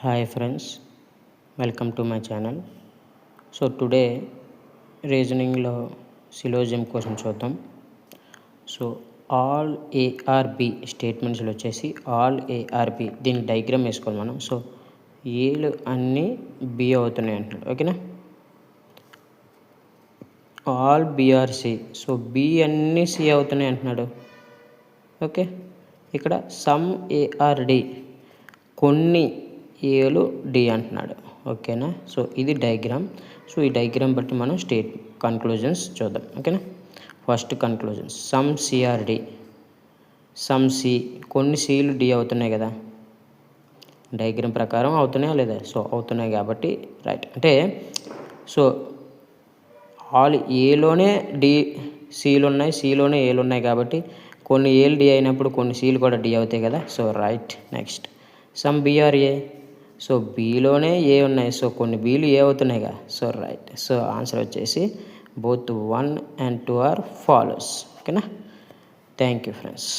Hi friends, welcome to my channel. So today రీజనింగ్లో syllogism కోసం చూద్దాం. సో ఆల్ ఏఆర్బి స్టేట్మెంట్స్లో వచ్చేసి ఆల్ ఏఆర్బి దీని డయాగ్రామ్ వేసుకోవాలి మనం. సో ఏలు అన్నీ బి అవుతున్నాయి అంటున్నాడు, ఓకేనా. ఆల్ బిఆర్సి, సో బి అన్నీ సి అవుతున్నాయి అంటున్నాడు, ఓకే. ఇక్కడ సమ్ ఏఆర్డి, కొన్ని ఏలు డి అంటున్నాడు, ఓకేనా. సో ఇది డయాగ్రామ్. సో ఈ డయాగ్రామ్ బట్టి మనం కన్క్లూజన్స్ చూద్దాం, ఓకేనా. First conclusions, some C R D, some C, కొన్ని సీలు డి అవుతున్నాయి కదా, డయాగ్రామ్ ప్రకారం అవుతున్నాయా లేదా? సో అవుతున్నాయి కాబట్టి రైట్. అంటే సో ఆల్ ఏలోనే డి సీలు ఉన్నాయి, సిలోనే ఏలు ఉన్నాయి కాబట్టి కొన్ని ఏలు డి అయినప్పుడు కొన్ని సీలు కూడా డి అవుతాయి కదా. So right. Next some B are A, so బిలోనే ఏ ఉన్నాయి, సో కొన్ని బీలు ఏ అవుతున్నాయిగా. So right. సో ఆన్సర్ వచ్చేసి బోత్ 1 and 2 ఆర్ ఫాలోస్, ఓకేనా. Thank you friends.